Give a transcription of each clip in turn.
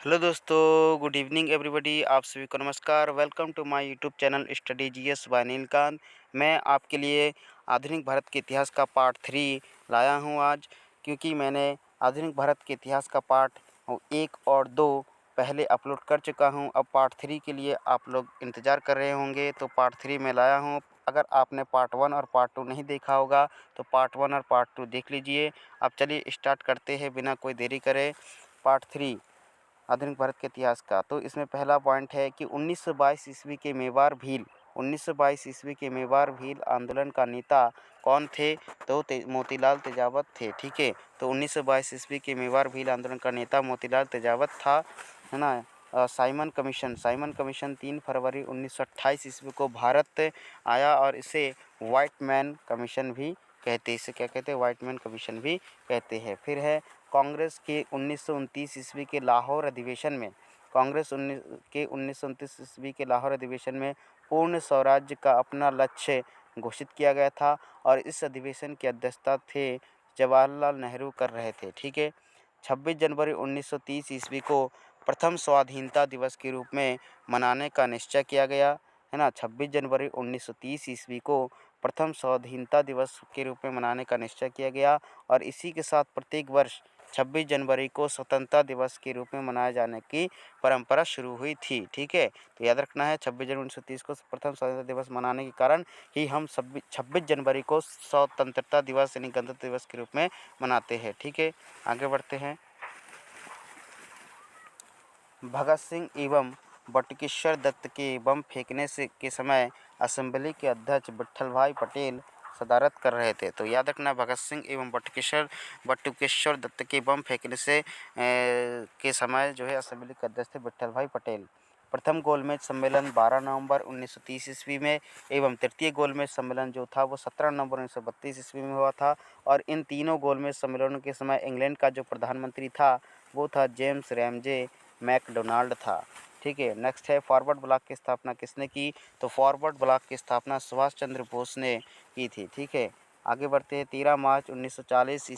Hello दोस्तों, good evening everybody. आप सभी को नमस्कार। Welcome to my YouTube channel study GS by Neelkant. मैं आपके लिए आधुनिक भारत के इतिहास का पार्ट 3 लाया हूं आज, क्योंकि मैंने आधुनिक भारत के इतिहास का पार्ट 1 और 2 पहले अपलोड कर चुका हूं। अब पार्ट 3 के लिए आप लोग इंतज़ार कर रहे होंगे, तो पार्ट 3 मैं लाया हूं। अगर आपने पार्ट 1 और पार्ट 2 नहीं देखा होगा तो पार्ट 1 और पार्ट 2 देख लीजिए। अब चलिए स्टार्ट करते हैं बिना कोई देरी करे पार्ट 3 आधुनिक भारत के इतिहास का। तो इसमें पहला पॉइंट है कि 1922 ईस्वी के मेवाड़ भील 1922 ईस्वी के मेवाड़ भील आंदोलन का नेता कौन थे? तो मोतीलाल तेजावत थे। ठीक है, तो 1922 ईस्वी के मेवाड़ भील आंदोलन का नेता मोतीलाल तेजावत था, है ना। साइमन कमीशन 3 फरवरी 1928 ईस्वी को भारत आया और इसे वाइट मैन कमीशन भी कहते हैं। इसे क्या कहते हैं? वाइट मैन कमीशन भी कहते हैं। फिर है कांग्रेस के 1929 ईस्वी के लाहौर अधिवेशन में कांग्रेस 1929 ईस्वी के लाहौर अधिवेशन में पूर्ण स्वराज्य का अपना लक्ष्य घोषित किया गया था और इस अधिवेशन की अध्यक्षता थे जवाहरलाल नेहरू कर रहे थे। ठीक है, 26 जनवरी 1930 ईस्वी को प्रथम स्वाधीनता दिवस के रूप में मनाने का निश्चय किया गया, है ना। 26 जनवरी 1930 ईस्वी को प्रथम स्वाधीनता दिवस के रूप में मनाने का निश्चय किया गया और इसी के साथ प्रत्येक वर्ष 26 जनवरी को स्वतंत्रता दिवस के रूप में मनाए जाने की परंपरा शुरू हुई थी। ठीक है, तो याद रखना है 26 जनवरी 1930 को प्रथम स्वतंत्रता दिवस मनाने के कारण ही हम 26 जनवरी को स्वतंत्रता दिवस यानी गणतंत्र दिवस के रूप में मनाते हैं। ठीक है, आगे बढ़ते हैं। भगत सिंह एवं बटुकेश्वर दत्त के बम फेंकने से के समय असेंबली के अध्यक्ष विट्ठल भाई पटेल सदारत कर रहे थे। तो याद रखना, भगत सिंह एवं बटुकेश्वर दत्त के बम फेंकने से के समय जो है असेंबली के अध्यक्ष थे विट्ठल भाई पटेल। प्रथम गोलमेज सम्मेलन 12 नवंबर 1930 ईस्वी में एवं तृतीय गोलमेज सम्मेलन जो था वो 17 नवंबर 1932 ईस्वी में हुआ था। और इन तीनों गोलमेज सम्मेलनों के समय इंग्लैंड का जो प्रधानमंत्री था वो था जेम्स रैमजे मैकडोनाल्ड था। ठीक है, नेक्स्ट है फॉरवर्ड ब्लॉक की स्थापना किसने की? तो फॉरवर्ड ब्लॉक की स्थापना सुभाष चंद्र बोस ने की थी। ठीक है, आगे बढ़ते हैं। 13 मार्च 1940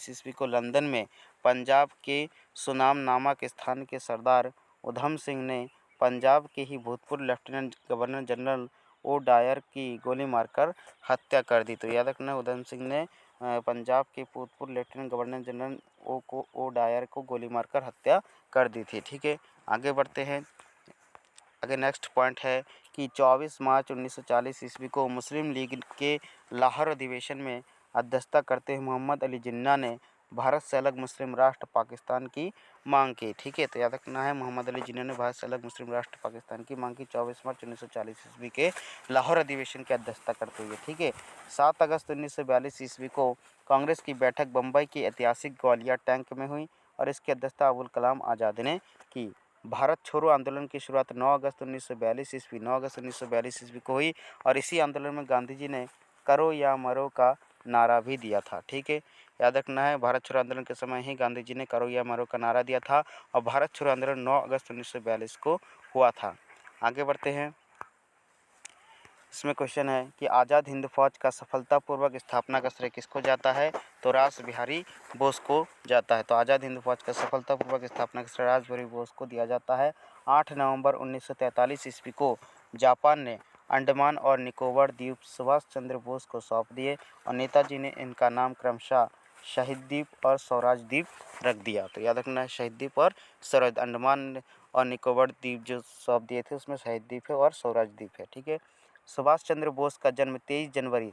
ईस्वी को लंदन में पंजाब के सुनाम नामक स्थान के सरदार उधम सिंह ने पंजाब के ही भूतपूर्व lieutenant governor general O'Dwyer की गोली मारकर हत्या कर दी। तो याद रखना, उधम सिंह ने पंजाब के भूतपूर्व lieutenant governor general O'Dwyer को गोली मारकर हत्या कर दी थी। ठीक है, आगे बढ़ते हैं। आगे नेक्स्ट पॉइंट है कि 24 मार्च 1940 ईस्वी को मुस्लिम लीग के लाहौर अधिवेशन में अध्यक्षता करते हुए मोहम्मद अली जिन्ना ने भारत से अलग मुस्लिम राष्ट्र पाकिस्तान की मांग की। ठीक है, तो याद रखना है, मोहम्मद अली जिन्ना ने भारत से अलग मुस्लिम राष्ट्र पाकिस्तान की मांग की 24 मार्च 1940 ईस्वी के लाहौर अधिवेशन की अध्यक्षता करते हुए। ठीक है, 7 अगस्त 1942 ईस्वी को कांग्रेस की बैठक बम्बई के ऐतिहासिक ग्वालियर टैंक में हुई और इसकी अध्यक्षता अबुल कलाम आज़ाद ने की। भारत छोड़ो आंदोलन की शुरुआत 9 अगस्त 1942 ईस्वी को हुई और इसी आंदोलन में गांधी जी ने करो या मरो का नारा भी दिया था। ठीक है, याद रखना है, भारत छोड़ो आंदोलन के समय ही गांधी जी ने करो या मरो का नारा दिया था और भारत छोड़ो आंदोलन 9 अगस्त 1942 को हुआ था। आगे बढ़ते हैं। इसमें क्वेश्चन है कि आज़ाद हिंद फौज का सफलतापूर्वक स्थापना का श्रेय किसको जाता है? तो रास बिहारी बोस को जाता है। तो आज़ाद हिंद फौज का सफलतापूर्वक स्थापना का श्रेय रास बिहारी बोस को दिया जाता है। 8 नवंबर 1943 ईस्वी को जापान ने अंडमान और निकोबार द्वीप सुभाष चंद्र बोस को सौंप दिए और नेताजी ने इनका नाम क्रमशः शहीद द्वीप और स्वराज द्वीप रख दिया। तो याद रखना है, शहीद द्वीप और स्वराज। अंडमान और निकोबार द्वीप जो सौंप दिए थे उसमें शहीद द्वीप है और स्वराज द्वीप है। ठीक है, सुभाष चंद्र बोस का जन्म 23 जनवरी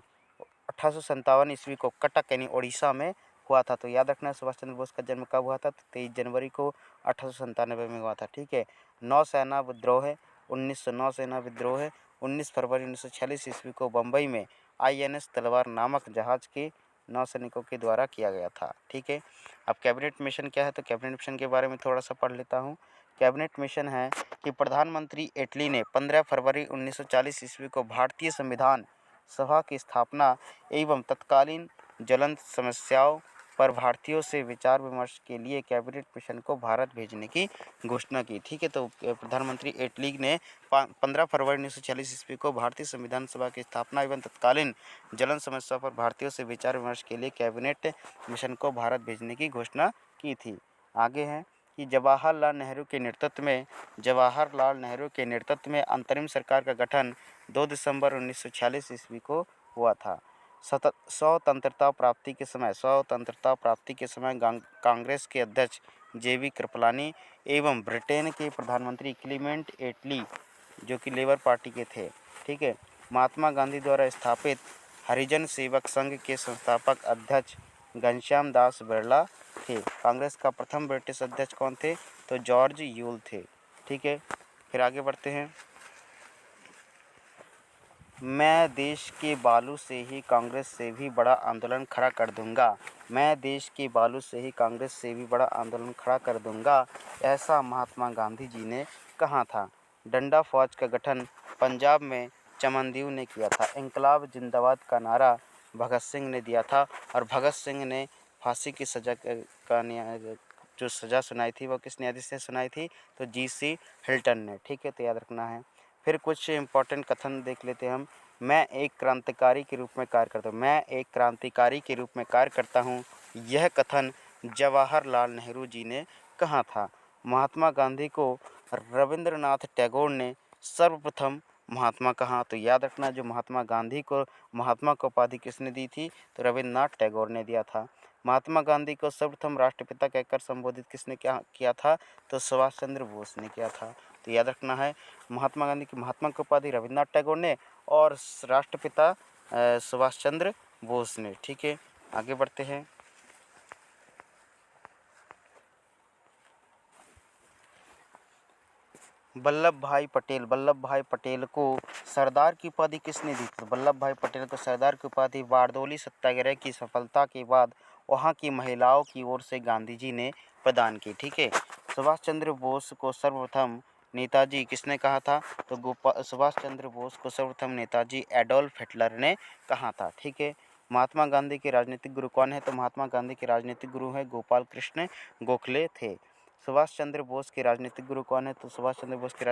1857 ईस्वी को कटक यानी उड़ीसा में हुआ था। तो याद रखना है, सुभाष चंद्र बोस का जन्म कब हुआ था? तो 23 जनवरी को 1897 में हुआ था। ठीक है, नौसेना विद्रोह है 1909 सेना विद्रोह है 19 फरवरी 1946 ईस्वी को बम्बई में INS तलवार नामक जहाज के नौसैनिकों के द्वारा किया गया था। ठीक है, अब कैबिनेट मिशन क्या है? तो कैबिनेट मिशन के बारे में थोड़ा सा पढ़ लेता हूँ। कैबिनेट मिशन है कि प्रधानमंत्री एटली ने 15 फरवरी 1940 ईस्वी को भारतीय संविधान सभा की स्थापना एवं तत्कालीन ज्वलंत समस्याओं पर भारतीयों से विचार विमर्श के लिए कैबिनेट मिशन को भारत भेजने की घोषणा की। ठीक है, तो प्रधानमंत्री एटली ने 15 फरवरी 1940 ईस्वी को भारतीय संविधान सभा की स्थापना एवं तत्कालीन ज्वलंत समस्याओं पर भारतीयों से विचार विमर्श के लिए कैबिनेट मिशन को भारत भेजने की घोषणा की थी। आगे है कि जवाहरलाल नेहरू के नेतृत्व में अंतरिम सरकार का गठन 2 दिसंबर 1946 ईस्वी को हुआ था। स्वतंत्रता प्राप्ति के समय कांग्रेस के अध्यक्ष जेबी कृपलानी एवं ब्रिटेन के प्रधानमंत्री क्लीमेंट एटली जो कि लेबर पार्टी के थे, ठीक है, महात्मा गांधी द्वारा स्थापित हरिजन सेवक संघ के संस्थापक अध्यक्ष घनश्याम दास बिरला थे। कांग्रेस का प्रथम ब्रिटिश अध्यक्ष कौन थे? तो जॉर्ज यूल थे, ठीक है। फिर आगे बढ़ते हैं। मैं देश के बालू से ही कांग्रेस से भी बड़ा आंदोलन खड़ा कर दूंगा। मैं देश के बालू से ही कांग्रेस से भी बड़ा आंदोलन खड़ा कर दूंगा, ऐसा महात्मा गांधी जी ने कहा था। डंडा फौज का गठन पंजाब में चमनदीव ने किया था। इंकलाब जिंदाबाद का नारा भगत सिंह ने दिया था और भगत सिंह ने फांसी की सज़ा का जो सज़ा सुनाई थी वो किस न्यायाधीश ने सुनाई थी? तो जी.सी. हिल्टन ने, ठीक है, तो याद रखना है। फिर कुछ इंपॉर्टेंट कथन देख लेते हैं हम। मैं एक क्रांतिकारी के रूप में कार्य करता हूँ। मैं एक क्रांतिकारी के रूप में कार्य करता हूँ, यह कथन जवाहरलाल नेहरू जी ने कहा था। महात्मा गांधी को रविंद्रनाथ टैगोर ने सर्वप्रथम महात्मा कहा। तो याद रखना, जो महात्मा गांधी को महात्मा की उपाधि किसने दी थी? तो रविंद्रनाथ टैगोर ने दिया था। महात्मा गांधी को सर्वप्रथम राष्ट्रपिता कहकर संबोधित किसने किया था? तो सुभाष चंद्र बोस ने किया था। तो याद रखना है, महात्मा गांधी की महात्मा की उपाधि रविन्द्रनाथ टैगोर ने और राष्ट्रपिता सुभाष चंद्र बोस ने, ठीक है। आगे बढ़ते हैं। वल्लभ भाई पटेल को सरदार की उपाधि किसने दी थी? वल्लभ भाई पटेल को सरदार की उपाधि बारदोली सत्याग्रह की सफलता के बाद वहां की महिलाओं की ओर से गांधी जी ने प्रदान की, ठीक है। सुभाष चंद्र बोस को सर्वप्रथम नेताजी किसने कहा था? तो सुभाष चंद्र बोस को सर्वप्रथम नेताजी एडोल्फ हिटलर ने कहा था, ठीक है। महात्मा गांधी के राजनीतिक गुरु कौन है? तो महात्मा गांधी के राजनीतिक गुरु है गोपाल कृष्ण गोखले थे। सुभाष चंद्र बोस के राजनीतिक गुरु कौन है? तो सुभाष चंद्र बोस के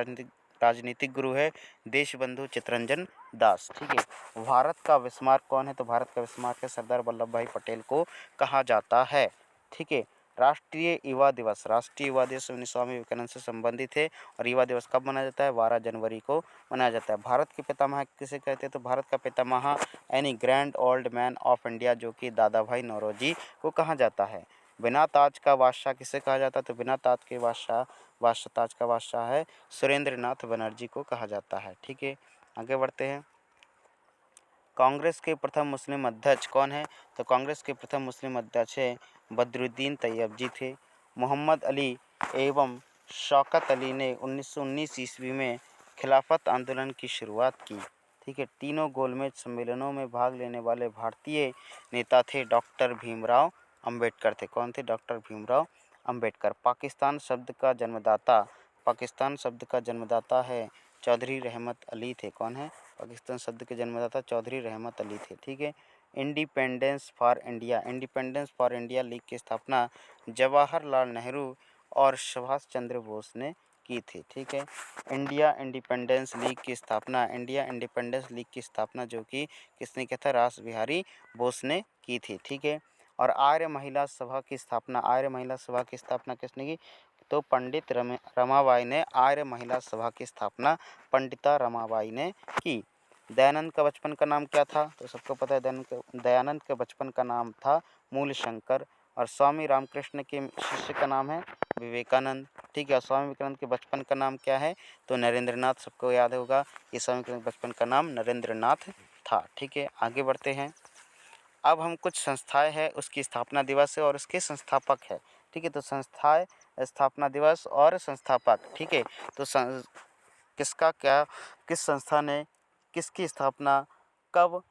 राजनीतिक गुरु है देशबंधु चित्तरंजन दास, ठीक है। भारत का विस्मारक कौन है? तो भारत का विस्मारक सरदार वल्लभ भाई पटेल को कहा जाता है, ठीक है। राष्ट्रीय युवा दिवस 19 स्वामी विवेकानंद से संबंधित है और युवा दिवस कब मनाया जाता है? 12 जनवरी को मनाया जाता है। भारत के पितामह किसे कहते हैं? तो भारत का पितामह यानी grand old man of India जो कि दादा भाई नौरोजी को कहा जाता है। बिना ताज का बादशाह किसे कहा जाता है? तो बिना ताज के ताज का बादशाह है सुरेंद्रनाथ बनर्जी को कहा जाता है, ठीक है। आगे बढ़ते हैं। कांग्रेस के प्रथम मुस्लिम अध्यक्ष कौन है? तो कांग्रेस के प्रथम मुस्लिम अध्यक्ष है बदरुद्दीन तैयब जी थे। मोहम्मद अली एवं शौकत अली ने 1919 ईस्वी में खिलाफत आंदोलन की शुरुआत की, ठीक है। तीनों गोलमेज सम्मेलनों में भाग लेने वाले भारतीय नेता थे डॉक्टर भीमराव अंबेडकर थे। कौन थे? डॉक्टर भीमराव अंबेडकर। पाकिस्तान शब्द का जन्मदाता है चौधरी रहमत अली थे। कौन है? पाकिस्तान शब्द के जन्मदाता चौधरी रहमत अली थे, ठीक है। इंडिपेंडेंस फॉर इंडिया लीग की स्थापना जवाहरलाल नेहरू और सुभाष चंद्र बोस ने की थी, ठीक है। इंडिया इंडिपेंडेंस लीग की स्थापना जो कि किसने किया था? रास बिहारी बोस ने की थी, ठीक है। और आर्य महिला सभा की स्थापना किसने की? तो पंडित रमाबाई ने आर्य महिला सभा की स्थापना पंडिता रमाबाई ने की। दयानंद का बचपन का नाम क्या था? तो सबको पता है दयानंद के बचपन का नाम था मूल शंकर और स्वामी रामकृष्ण के शिष्य का नाम है विवेकानंद, ठीक है। और स्वामी विवेकानंद के बचपन का नाम क्या है? तो नरेंद्रनाथ। सबको याद होगा कि स्वामी विवेकानंद के बचपन का नाम नरेंद्रनाथ था, ठीक है। आगे बढ़ते हैं। अब हम कुछ संस्थाएं हैं उसकी स्थापना दिवस है और उसके संस्थापक है, ठीक है। तो संस्थाएं, स्थापना दिवस और संस्थापक, ठीक है। तो किस संस्था ने किसकी स्थापना कब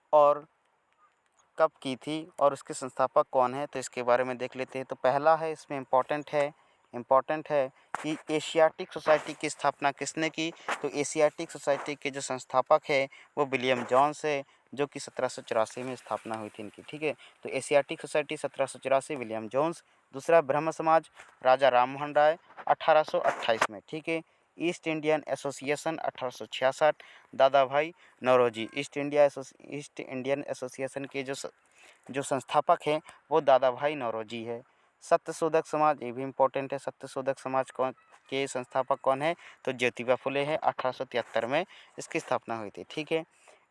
की थी और उसके संस्थापक कौन है? तो इसके बारे में देख लेते हैं। तो पहला है, इसमें इम्पॉर्टेंट है कि एशियाटिक सोसाइटी की स्थापना किसने की? तो एशियाटिक सोसाइटी के जो संस्थापक है वो विलियम जॉन्स है जो कि 1784 में स्थापना हुई थी इनकी, ठीक है। तो एशियाटिक सोसाइटी 1784 विलियम जोन्स। दूसरा ब्रह्म समाज राजा राममोहन राय 1828 में, ठीक है। ईस्ट इंडियन एसोसिएशन 1866 दादा भाई नौरोजी। ईस्ट इंडियन एसोसिएशन के जो संस्थापक हैं वो दादा भाई नौरोजी है। सत्यशोधक समाज, ये भी इम्पोर्टेंट है। सत्यशोधक समाज कौन के संस्थापक कौन है? तो ज्योतिबा फुले है। 1873 में इसकी स्थापना हुई थी। ठीक है।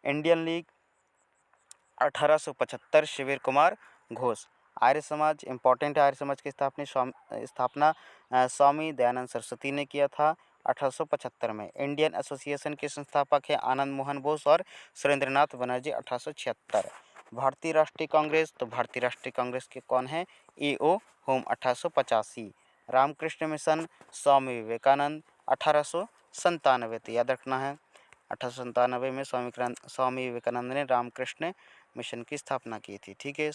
इंडियन लीग 1875, शिविर कुमार घोष। आर्य समाज इम्पोर्टेंट है। आर्य समाज की स्थापना स्वामी दयानंद सरस्वती ने किया था 1875 में। इंडियन एसोसिएशन के संस्थापक हैं आनंद मोहन बोस और सुरेंद्रनाथ बनर्जी 1876। भारतीय राष्ट्रीय कांग्रेस, तो भारतीय राष्ट्रीय कांग्रेस के कौन है? A.O.. Home 1885। Ramakrishna mission, Swami Vivekananda 1897, तो याद रखना है 1897 में स्वामी विवेकानंद ने रामकृष्ण मिशन की स्थापना की थी। ठीक है।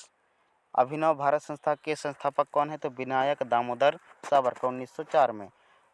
अभिनव भारत संस्था के संस्थापक कौन है? तो विनायक दामोदर सावरकर 1904 में।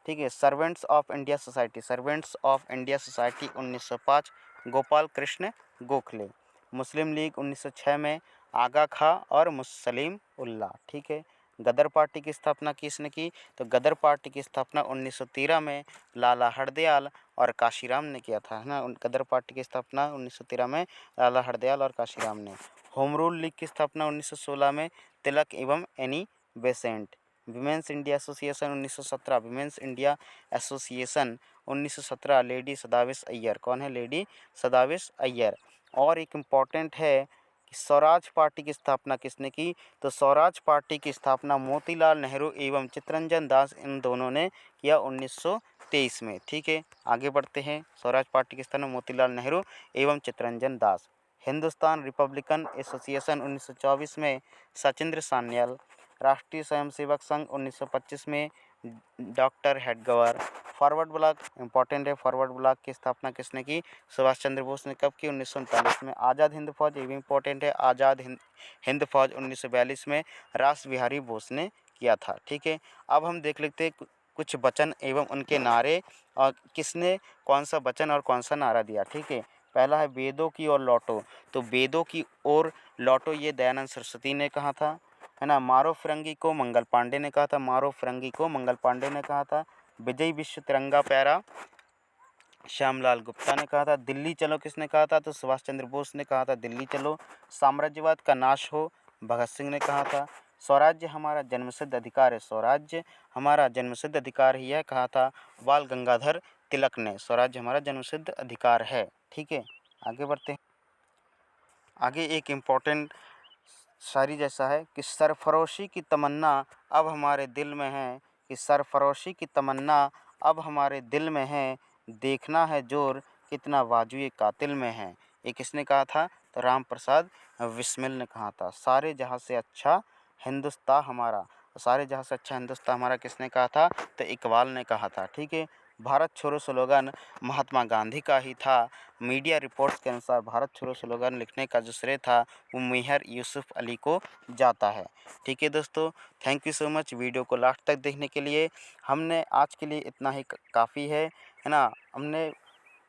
ठीक है। Servants of India society, servants of India society 1905, Gopal Krishna Gokhale. Muslim league 1906 में, आगा खां और मुसलीम उल्लाह। ठीक है। गदर पार्टी की स्थापना किसने की? तो गदर पार्टी की स्थापना 1913 में लाला हरदयाल और काशीराम ने किया था, है ना। गदर पार्टी की स्थापना 1913 में लाला हरदयाल और काशीराम ने। होम रूल लीग की स्थापना 1916 में तिलक एवं Annie Besant. Women's India association 1917, women's India association 1917, lady Sadasiva Iyer. कौन है? लेडी सदाविश अय्यर। और एक इम्पॉर्टेंट है कि स्वराज पार्टी की स्थापना किसने की? तो स्वराज पार्टी की स्थापना मोतीलाल नेहरू एवं चित्तरंजन दास, इन दोनों ने किया 1923 में। ठीक है। आगे बढ़ते हैं। स्वराज पार्टी की स्थापना मोतीलाल नेहरू एवं चित्तरंजन दास। हिंदुस्तान रिपब्लिकन एसोसिएशन 1924 में सचिंद्र सान्याल। राष्ट्रीय स्वयंसेवक संघ 1925 में doctor Hedgewar. Forward block important है। फॉरवर्ड ब्लॉक की स्थापना किसने की? सुभाष चंद्र बोस ने। कब की? 1939 में। आज़ाद हिंद फौज, ये भी इंपॉर्टेंट है। आज़ाद हिंद फौज 1942 में रास बिहारी बोस ने किया था। ठीक है। अब हम देख लेते हैं कुछ वचन एवं उनके नारे और किसने कौन सा वचन और कौन सा नारा दिया। ठीक है। पहला है वेदों की ओर लौटो, तो वेदों की ओर लौटो ये दयानंद सरस्वती ने कहा था, है ना। मारो फिरंगी को मंगल पांडे ने कहा था, मारो फिरंगी को मंगल पांडे ने कहा था। विजय विश्व तिरंगा प्यारा श्यामलाल गुप्ता ने कहा था। दिल्ली चलो किसने कहा था? तो सुभाष चंद्र बोस ने कहा था दिल्ली चलो। साम्राज्यवाद का नाश हो, भगत सिंह ने कहा था। स्वराज्य हमारा जन्मसिद्ध अधिकार है, स्वराज्य हमारा जन्मसिद्ध अधिकार ही है, कहा था बाल गंगाधर तिलक ने। स्वराज्य हमारा जन्मसिद्ध अधिकार है। ठीक है। आगे बढ़ते हैं। आगे एक इम्पोर्टेंट शायरी जैसा है कि सरफरोशी की तमन्ना अब हमारे दिल में है, कि सरफरोशी की तमन्ना अब हमारे दिल में है, देखना है जोर कितना बाजुए कातिल में है। ये किसने कहा था? तो राम प्रसाद बिस्मिल ने कहा था। सारे जहाँ से अच्छा हिंदुस्तान हमारा, सारे जहाँ से अच्छा हिंदुस्तान हमारा किसने कहा था? तो इकबाल ने कहा था। ठीक है। भारत छोड़ो स्लोगन महात्मा गांधी का ही था। मीडिया रिपोर्ट्स के अनुसार भारत छोड़ो स्लोगन लिखने का जो श्रेय था वो मेहर यूसुफ अली को जाता है। ठीक है दोस्तों, thank you so much video को लास्ट तक देखने के लिए। हमने आज के लिए इतना ही काफ़ी है ना। हमने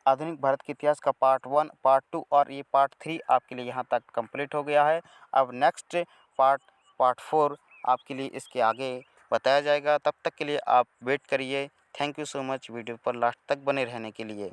आधुनिक भारत के इतिहास का पार्ट 1, पार्ट 2 और ये पार्ट 3 आपके लिए यहाँ तक कंप्लीट हो गया है। अब नेक्स्ट पार्ट 4 आपके लिए इसके आगे बताया जाएगा। तब तक के लिए आप वेट करिए। Thank you so much video पर लास्ट तक बने रहने के लिए।